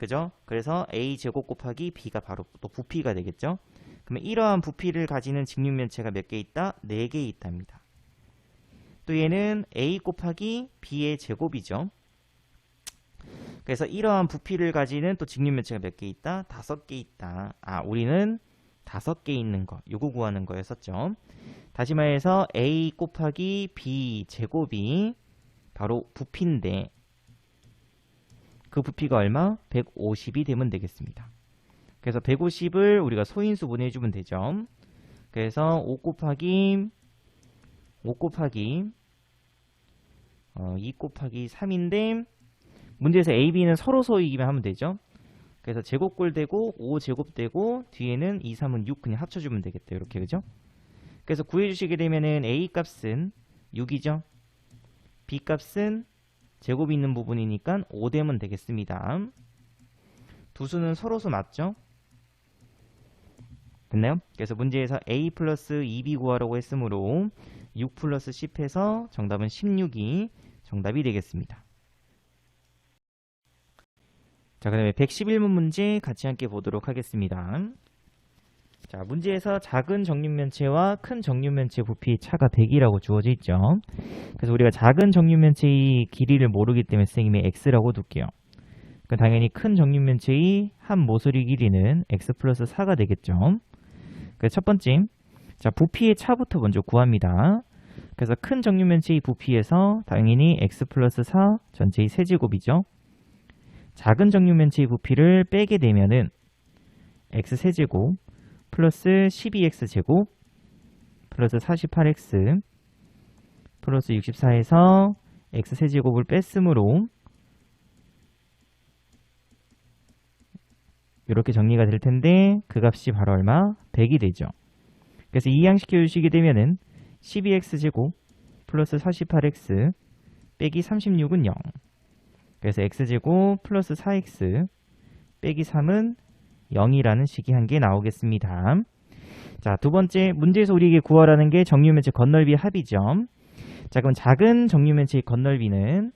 그죠? 그래서 a제곱 곱하기 b가 바로 또 부피가 되겠죠? 그러면 이러한 부피를 가지는 직육면체가 몇 개 있다? 4개 있답니다. 또 얘는 a 곱하기 b의 제곱이죠. 그래서 이러한 부피를 가지는 또 직육면체가 몇 개 있다? 5개 있다. 아, 우리는 5개 있는 거, 요거 구하는 거였었죠. 다시 말해서 a 곱하기 b 제곱이 바로 부피인데 그 부피가 얼마? 150이 되면 되겠습니다. 그래서 150을 우리가 소인수 분해해주면 되죠. 그래서 5 곱하기 2 곱하기 3인데 문제에서 a, b는 서로 소이기만 하면 되죠. 그래서 제곱골 되고 5제곱 되고 뒤에는 2, 3은 6 그냥 합쳐주면 되겠다. 이렇게 그죠? 그래서 구해주시게 되면은 a 값은 6이죠. b 값은 제곱이 있는 부분이니까 5되면 되겠습니다. 두 수는 서로수 맞죠? 됐나요? 그래서 문제에서 a 플러스 2b 구하라고 했으므로 6 플러스 10 해서 정답은 16이 정답이 되겠습니다. 자, 그 다음에 111문 문제 같이 함께 보도록 하겠습니다. 자, 문제에서 작은 정육면체와 큰 정육면체 부피의 차가 100이라고 주어져 있죠. 그래서 우리가 작은 정육면체의 길이를 모르기 때문에 선생님이 x라고 둘게요. 그럼 당연히 큰 정육면체의 한 모서리 길이는 x 플러스 4가 되겠죠. 그래서 첫 번째, 자, 부피의 차부터 먼저 구합니다. 그래서 큰 정육면체의 부피에서 당연히 x 플러스 4 전체의 세제곱이죠. 작은 정육면체의 부피를 빼게 되면은 x 세제곱 플러스 12x제곱 플러스 48x 플러스 64에서 x세제곱을 뺐으므로 이렇게 정리가 될 텐데 그 값이 바로 얼마? 100이 되죠. 그래서 이항시켜 주시게 되면은 12x제곱 플러스 48x 빼기 36은 0. 그래서 x제곱 플러스 4x 빼기 3은 0이라는 식이 한 개 나오겠습니다. 자, 두 번째 문제에서 우리에게 구하라는 게 정육면체 건널비의 합이죠. 자, 그럼 작은 정육면체의 건널비는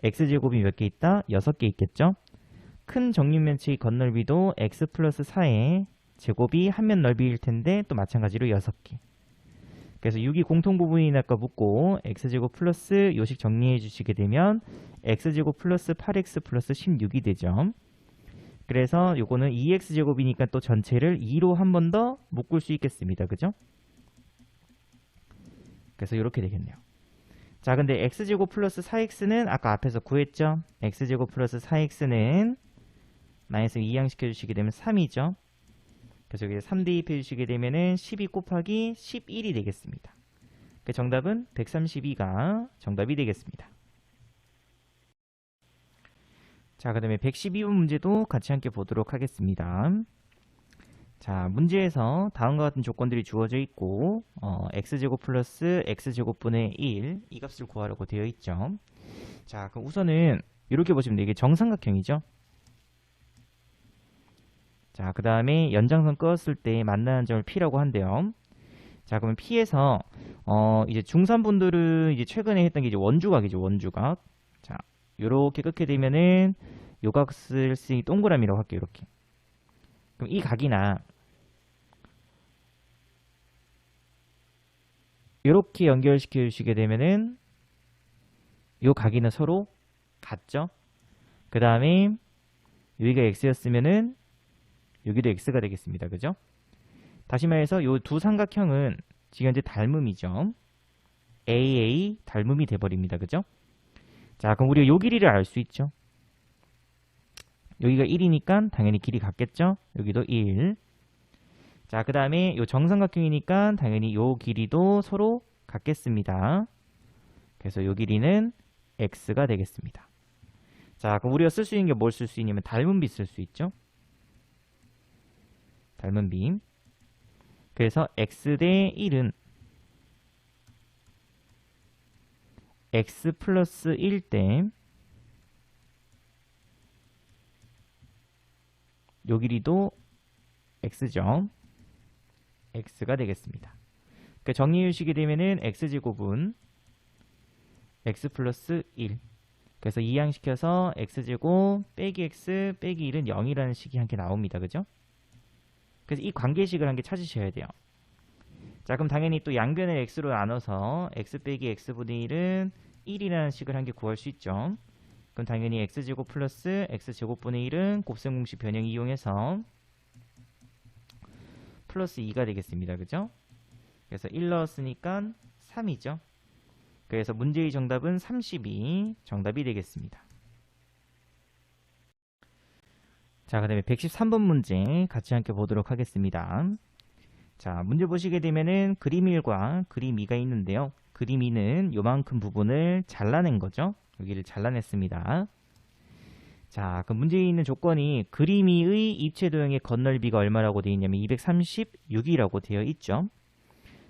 x제곱이 몇 개 있다? 6개 있겠죠. 큰 정육면체의 건널비도 x 플러스 4의 제곱이 한 면 넓이일 텐데 또 마찬가지로 6개. 그래서 6이 공통부분이니까 묻고 x제곱 플러스 요식 정리해 주시게 되면 x제곱 플러스 8x 플러스 16이 되죠. 그래서 요거는 2x제곱이니까 또 전체를 2로 한 번 더 묶을 수 있겠습니다. 그죠? 그래서 이렇게 되겠네요. 자, 근데 x제곱 플러스 4x는 아까 앞에서 구했죠? x제곱 플러스 4x는 마이너스 2항시켜 주시게 되면 3이죠. 그래서 여기 3 대입해 주시게 되면은 12 곱하기 11이 되겠습니다. 그 정답은 132가 정답이 되겠습니다. 자, 그 다음에 112번 문제도 같이 함께 보도록 하겠습니다. 자, 문제에서 다음과 같은 조건들이 주어져 있고 x제곱 플러스 x제곱분의 1 이 값을 구하라고 되어 있죠. 자, 그럼 우선은 이렇게 보시면 돼요. 이게 정삼각형이죠. 자, 그 다음에 연장선 끄었을 때 만나는 점을 P라고 한대요. 자, 그러면 P에서 이제 중산분들은 이제 최근에 했던 게 이제 원주각이죠. 원주각. 자, 요렇게 끊게 되면은 요 값을 쓰니 동그라미라고 할게요. 이렇게. 그럼 이 각이나 이렇게 연결시켜 주시게 되면은 요 각이는 서로 같죠. 그 다음에 여기가 x였으면은 여기도 x가 되겠습니다. 그죠? 다시 말해서 요 두 삼각형은 지금 현재 닮음이죠. AA 닮음이 돼버립니다. 그죠? 자, 그럼 우리가 요 길이를 알 수 있죠. 여기가 1이니까 당연히 길이 같겠죠. 여기도 1. 자, 그 다음에 요 정삼각형이니까 당연히 요 길이도 서로 같겠습니다. 그래서 요 길이는 x가 되겠습니다. 자, 그럼 우리가 쓸 수 있는 게 뭘 쓸 수 있냐면 닮은비 쓸 수 있죠. 닮은비. 그래서 x 대 1은 x 플러스 1 대 요 길이도 x죠. x가 되겠습니다. 그 정리해 주시게 되면은 x제곱은 x 플러스 1. 그래서 이항시켜서 x제곱 빼기 x 빼기 1은 0이라는 식이 한 개 나옵니다. 그죠? 그래서 이 관계식을 한 개 찾으셔야 돼요. 자, 그럼 당연히 또 양변을 x로 나눠서 x 빼기 x분의 1은 1이라는 식을 한 개 구할 수 있죠. 그럼 당연히 x제곱 플러스 x제곱분의 1은 곱셈 공식 변형 이용해서 플러스 2가 되겠습니다. 그죠? 그래서 1 넣었으니까 3이죠. 그래서 문제의 정답은 32 정답이 되겠습니다. 자, 그 다음에 113번 문제 같이 함께 보도록 하겠습니다. 자, 문제 보시게 되면은 그림 1과 그림 2가 있는데요. 그림 2는 요만큼 부분을 잘라낸 거죠. 여기를 잘라냈습니다. 자, 그 문제에 있는 조건이 그림 2의 입체 도형의 건널비가 얼마라고 되어 있냐면 236이라고 되어 있죠.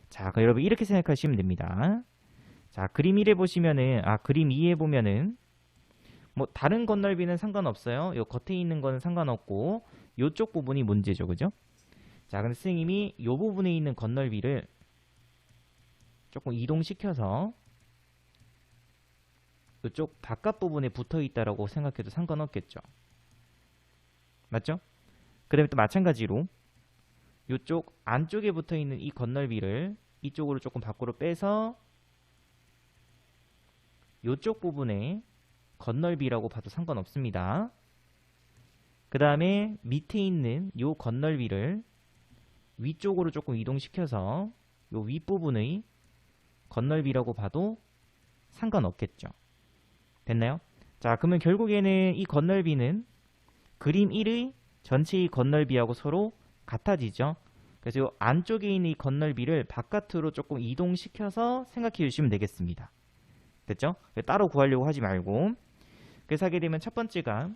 자, 그럼 여러분 이렇게 생각하시면 됩니다. 자, 그림 1에 보시면은, 그림 2에 보면은, 뭐, 다른 건널비는 상관없어요. 요 겉에 있는 거는 상관없고, 요쪽 부분이 문제죠. 그죠? 자, 근데 선생님이 요 부분에 있는 건널비를 조금 이동시켜서, 요쪽 바깥 부분에 붙어 있다라고 생각해도 상관없겠죠. 맞죠? 그 다음에 또 마찬가지로, 요쪽 안쪽에 붙어 있는 이 건널비를 이쪽으로 조금 밖으로 빼서, 요쪽 부분에 건널비라고 봐도 상관없습니다. 그 다음에 밑에 있는 요 건널비를 위쪽으로 조금 이동시켜서 요 윗부분의 건널비라고 봐도 상관없겠죠. 됐나요? 자, 그러면 결국에는 이 건널비는 그림 1의 전체의 건널비하고 서로 같아지죠. 그래서 요 안쪽에 있는 이 건널비를 바깥으로 조금 이동시켜서 생각해 주시면 되겠습니다. 됐죠? 따로 구하려고 하지 말고. 그래서 하게 되면 첫 번째가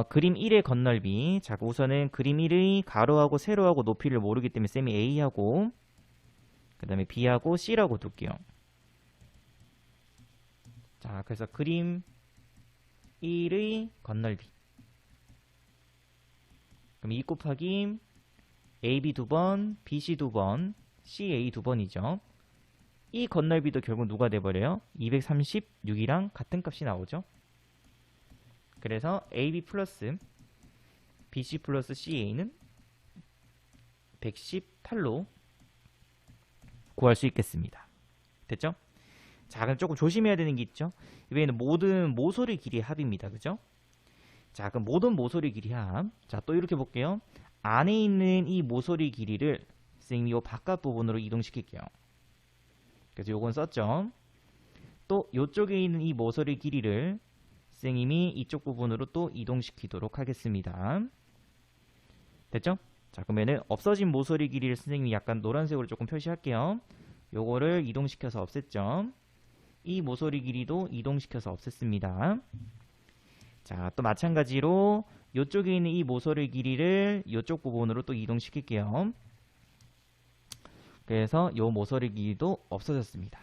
그림 1의 건널비. 자, 우선은 그림 1의 가로하고 세로하고 높이를 모르기 때문에 쌤이 A하고 그 다음에 B하고 C라고 둘게요. 자, 그래서 그림 1의 건널비. 그럼 2 곱하기 AB 2번, BC 2번, CA 2번이죠. 이 건널비도 결국 누가 돼버려요? 236이랑 같은 값이 나오죠. 그래서 AB 플러스 BC 플러스 CA는 118로 구할 수 있겠습니다. 됐죠? 자, 그럼 조금 조심해야 되는 게 있죠. 이번에는 모든 모서리 길이의 합입니다. 그죠? 자, 그럼 모든 모서리 길이 합. 자, 또 이렇게 볼게요. 안에 있는 이 모서리 길이를 선생님이 이 바깥 부분으로 이동시킬게요. 그래서 요건 썼죠. 또 이쪽에 있는 이 모서리 길이를 선생님이 이쪽 부분으로 또 이동시키도록 하겠습니다. 됐죠? 자, 그러면은 없어진 모서리 길이를 선생님이 약간 노란색으로 조금 표시할게요. 요거를 이동시켜서 없앴죠. 이 모서리 길이도 이동시켜서 없앴습니다. 자, 또 마찬가지로 이쪽에 있는 이 모서리 길이를 이쪽 부분으로 또 이동시킬게요. 그래서 요 모서리 길이도 없어졌습니다.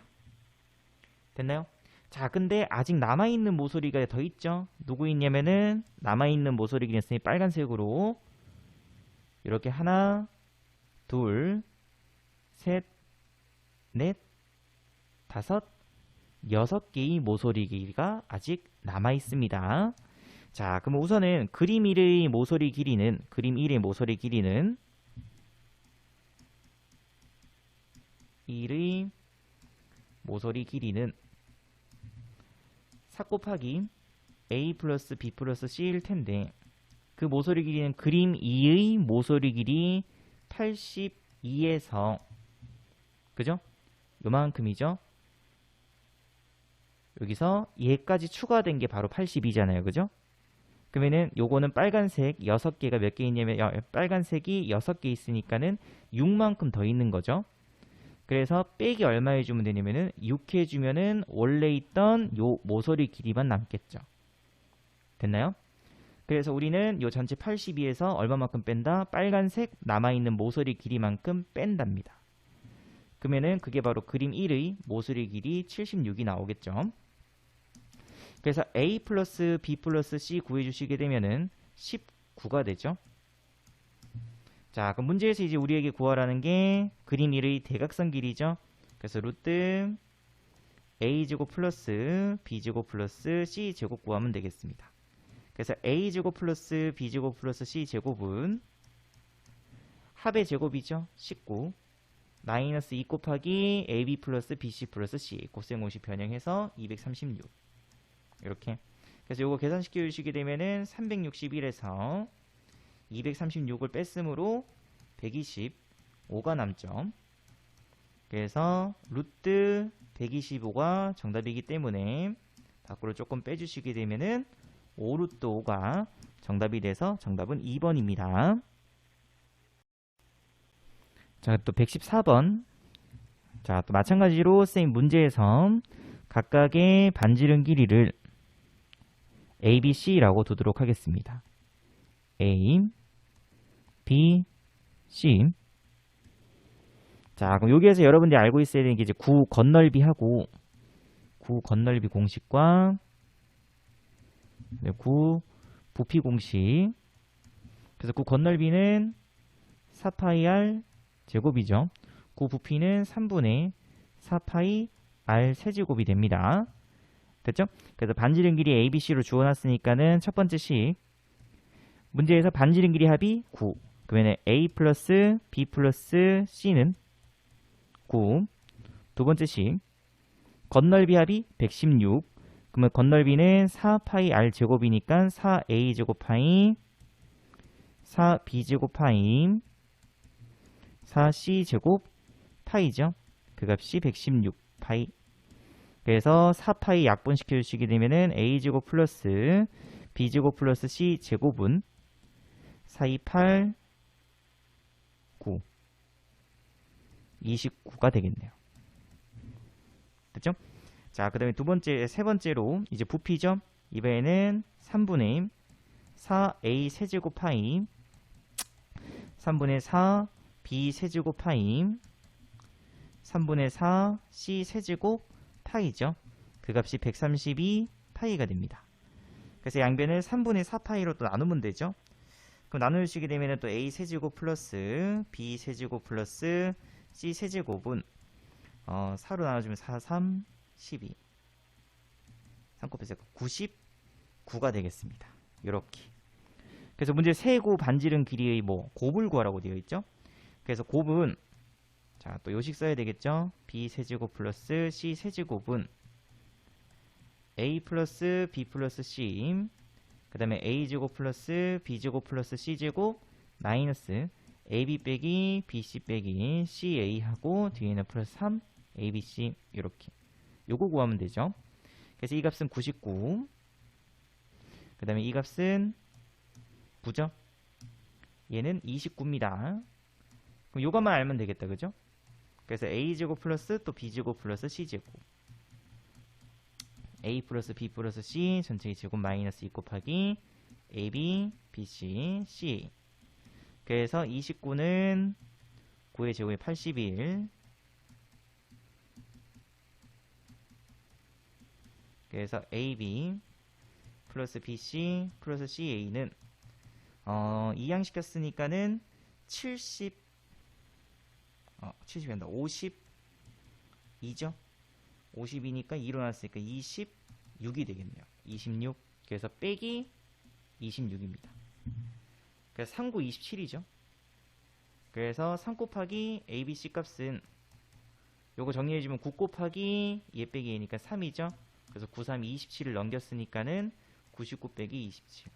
됐나요? 자, 근데 아직 남아있는 모서리가 더 있죠? 누구 있냐면은 남아있는 모서리 길이는 선생님이 빨간색으로 이렇게 하나, 둘, 셋, 넷, 다섯, 6개의 모서리 길이가 아직 남아있습니다. 자, 그럼 우선은 그림 1의 모서리 길이는 1의 모서리 길이는 4 곱하기 A 플러스 B 플러스 C일 텐데 그 모서리 길이는 그림 2의 모서리 길이 82에서 그죠? 요만큼이죠? 여기서 얘까지 추가된 게 바로 82잖아요. 그죠? 그러면은 요거는 빨간색 6개가 몇 개 있냐면 빨간색이 6개 있으니까는 6만큼 더 있는 거죠. 그래서 빼기 얼마 해주면 되냐면은 6 해주면은 원래 있던 요 모서리 길이만 남겠죠. 됐나요? 그래서 우리는 요 전체 82에서 얼마만큼 뺀다? 빨간색 남아있는 모서리 길이만큼 뺀답니다. 그러면은 그게 바로 그림 1의 모서리 길이 76이 나오겠죠. 그래서 A 플러스 B 플러스 C 구해주시게 되면은 19가 되죠. 자, 그럼 문제에서 이제 우리에게 구하라는 게 그림 1의 대각선 길이죠. 그래서 루트 a제곱 플러스 b제곱 플러스 c제곱 구하면 되겠습니다. 그래서 a제곱 플러스 b제곱 플러스 c제곱은 합의 제곱이죠. 19 마이너스 2 곱하기 ab 플러스 bc 플러스 c 곱셈 50 변형해서 236 이렇게. 그래서 요거 계산시켜 주시게 되면은 361에서 236을 뺐으므로 125가 남죠. 그래서 루트 125가 정답이기 때문에 밖으로 조금 빼주시게 되면은 5루트 5가 정답이 돼서 정답은 2번입니다. 자, 또 114번. 자, 또 마찬가지로 쌤 문제에서 각각의 반지름 길이를 A, B, C라고 두도록 하겠습니다. A, B, C. 자, 그럼 여기에서 여러분들이 알고 있어야 되는 게 이제 구 건널비하고 구 건널비 공식과 구 부피 공식. 그래서 구 건널비는 4파이 r 제곱이죠. 구 부피는 3분의 4파이 r 세제곱이 됩니다. 됐죠? 그래서 반지름 길이 A, B, C로 주어놨으니까는 첫 번째 식 문제에서 반지름 길이 합이 9. 그러면 A 플러스 B 플러스 C는 9. 두 번째 식 건널비 합이 116. 그러면 건널비는 4파이 r 제곱이니까 4a 제곱 파이 4b 제곱 파이 4c 제곱 파이죠. 그 값이 116 파이. 그래서 4파이 약분시켜 주시게 되면은 a 제곱 플러스 b 제곱 플러스 c 제곱은 428 9 29가 되겠네요. 됐죠? 자, 그 다음에 세 번째로 이제 부피죠. 이번에는 3분의 4a 세제곱 파이 3분의 4 b 세제곱 파이 3분의 4 c 세제곱 파이죠. 그 값이 132 파이가 됩니다. 그래서 양변을 3분의 4 파이로 또 나누면 되죠. 그럼 나누시게 되면 또 a 세제곱 플러스 b 세제곱 플러스 c 세제곱은 4로 나눠주면 4, 3, 12 3 곱해서 99가 되겠습니다. 이렇게. 그래서 문제 세고 반지름 길이의 곱을 구하라고 되어 있죠. 그래서 곱은 자, 또 요식 써야 되겠죠. b 세제곱 플러스 c 세제곱은 a 플러스 b 플러스 c 그 다음에 a 제곱 플러스 b 제곱 플러스 c 제곱 마이너스 ab 빼기 bc 빼기 ca 하고 뒤에는 플러스 3 abc 이렇게 요거 구하면 되죠. 그래서 이 값은 99 그 다음에 이 값은 9죠. 얘는 29입니다. 그럼 요것만 알면 되겠다. 그죠? 그래서 a제곱 플러스 또 b제곱 플러스 c제곱 a 플러스 b 플러스 c 전체의 제곱 마이너스 2 곱하기 ab, bc, c 그래서 29는 9의 제곱이 81 그래서 ab 플러스 bc 플러스 ca는 이항시켰으니까는 70 70이 한다. 52죠? 52니까 2로 나왔으니까 26이 되겠네요. 26. 그래서 빼기 26입니다. 그래서 3, 9, 27이죠. 그래서 3 곱하기 ABC 값은 요거 정리해주면 9 곱하기 얘 빼기 얘니까 3이죠. 그래서 9, 3, 27을 넘겼으니까는 99 빼기 27.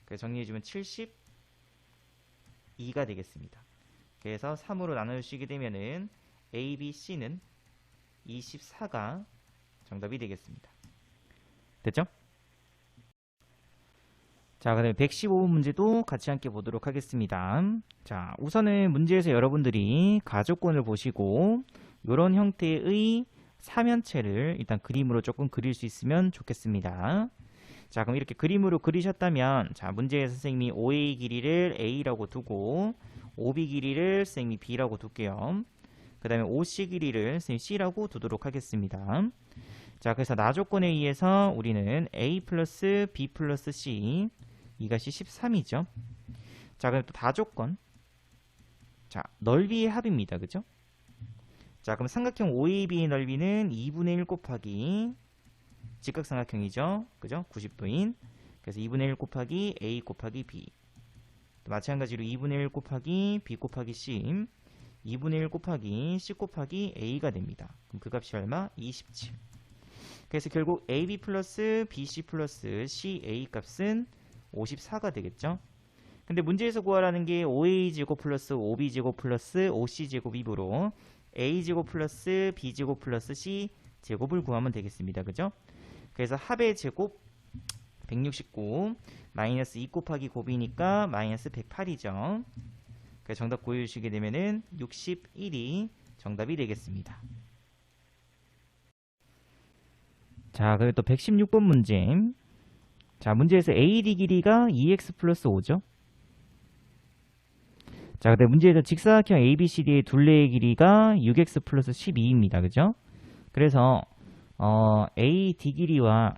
그래서 정리해주면 72가 되겠습니다. 그래서 3으로 나눠주시게 되면은 A, B, C는 24가 정답이 되겠습니다. 됐죠? 자, 그 다음에 115번 문제도 같이 함께 보도록 하겠습니다. 자, 우선은 문제에서 여러분들이 가족권을 보시고 이런 형태의 삼연체를 일단 그림으로 조금 그릴 수 있으면 좋겠습니다. 자, 그럼 이렇게 그림으로 그리셨다면 자, 문제에서 선생님이 OA 길이를 A라고 두고 OB 길이를 선생님이 B라고 둘게요. 그 다음에 OC 길이를 선생님이 C라고 두도록 하겠습니다. 자, 그래서 나조건에 의해서 우리는 A 플러스 B 플러스 C 이것이 13이죠. 자, 그럼 또 다조건. 자, 넓이의 합입니다. 그죠? 자, 그럼 삼각형 OAB의 넓이는 2분의 1 곱하기 직각삼각형이죠. 그죠? 90도인. 그래서 2분의 1 곱하기 A 곱하기 B. 또 마찬가지로 2분의 1 곱하기 B 곱하기 C. 2분의 1 곱하기 C 곱하기 A가 됩니다. 그럼 그 값이 얼마? 27. 그래서 결국 AB 플러스 BC 플러스 CA 값은 54가 되겠죠. 근데 문제에서 구하라는 게 5A제곱 플러스 5B제곱 플러스 5C제곱이므로 A제곱 플러스 B제곱 플러스 C제곱을 구하면 되겠습니다. 그죠? 그래서 합의 제곱 169 마이너스 2 곱하기 곱이니까 마이너스 108이죠. 그래서 정답 구해주시게 되면은 61이 정답이 되겠습니다. 자, 그리고 또 116번 문제. 자, 문제에서 AD 길이가 2x 플러스 5죠. 자, 근데 문제에서 직사각형 ABCD의 둘레의 길이가 6x 플러스 12입니다. 그죠? 그래서 AD 길이와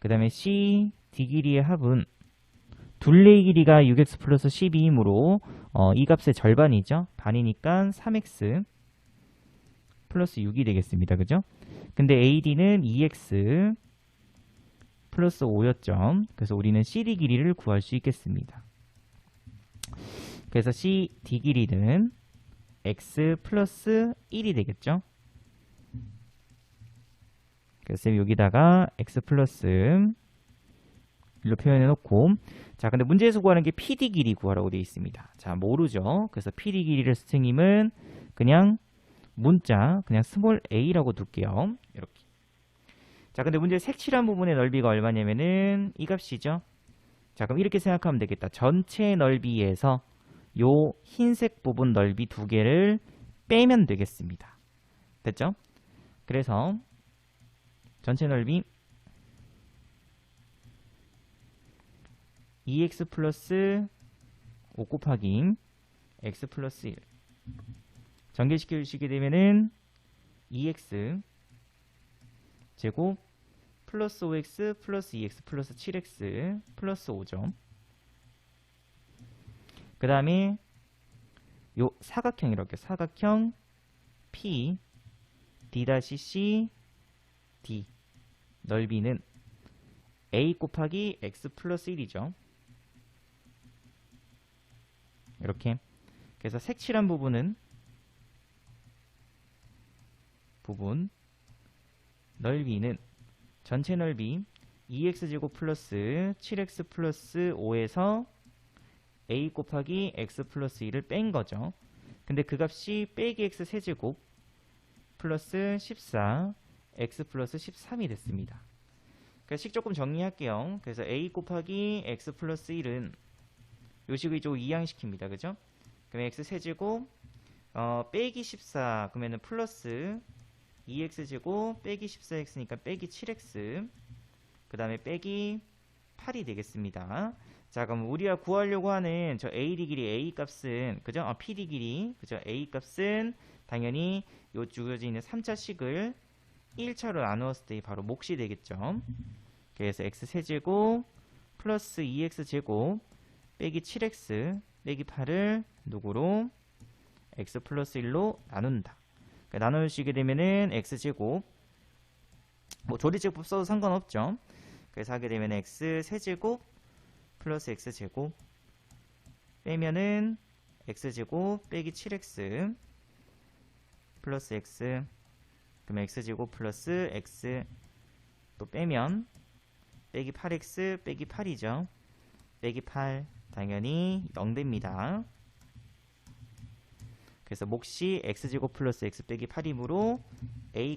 그 다음에 CD 길이의 합은 둘레의 길이가 6x 플러스 12이므로 이 값의 절반이죠. 반이니까 3x 플러스 6이 되겠습니다. 그죠? 근데 AD는 2x 플러스 5였죠. 그래서 우리는 CD 길이를 구할 수 있겠습니다. 그래서 CD 길이는 x 플러스 1이 되겠죠. 그래서 여기다가 x 플러스 1로 표현해 놓고, 자, 근데 문제에서 구하는 게 PD 길이 구하라고 되어 있습니다. 자, 모르죠. 그래서 PD 길이를 선생님은 그냥 문자 그냥 스몰 a라고 둘게요. 이렇게. 자, 근데 문제 색칠한 부분의 넓이가 얼마냐면은 이 값이죠. 자, 그럼 이렇게 생각하면 되겠다. 전체 넓이에서 요 흰색 부분 넓이 두 개를 빼면 되겠습니다. 됐죠? 그래서 전체 넓이 2x 플러스 5 곱하기 x 플러스 1 전개시켜 주시게 되면은 2x 제곱 플러스 5x 플러스 2x 플러스 7x 플러스 5죠. 그 다음에 요 사각형 이렇게 사각형 P D-C D 넓이는 A 곱하기 x 플러스 1이죠. 이렇게. 그래서 색칠한 부분 넓이는 전체 넓이 2x제곱 플러스 7x 플러스 5에서 a 곱하기 x 플러스 1을 뺀 거죠. 근데 그 값이 빼기 x 세제곱 플러스 14 x 플러스 13이 됐습니다. 그래서 식 조금 정리할게요. 그래서 a 곱하기 x 플러스 1은 요 식을 좀 이항시킵니다. 그죠? 그럼 x 세제곱 빼기 14 그러면은 플러스 2x제곱 빼기 14x니까 빼기 7x 그 다음에 빼기 8이 되겠습니다. 자, 그럼 우리가 구하려고 하는 저 AD 길이 A 값은 그죠? PD 길이 그죠? A 값은 당연히 요 주어져 있는 3차식을 1차로 나누었을 때 바로 몫이 되겠죠. 그래서 x 세제곱 플러스 2x제곱 빼기 7x 빼기 8을 누구로? x 플러스 1로 나눈다. 나누시게 되면은 x제곱 뭐 조리제곱 써도 상관없죠. 그래서 하게 되면 x 세제곱 플러스 x제곱 빼면은 x제곱 빼기 7x 플러스 x 그러면 x제곱 플러스 x 또 빼면 빼기 8x 빼기 8이죠. 빼기 8 당연히 0됩니다. 그래서 몫이 x제곱 플러스 x 빼기 8이므로 a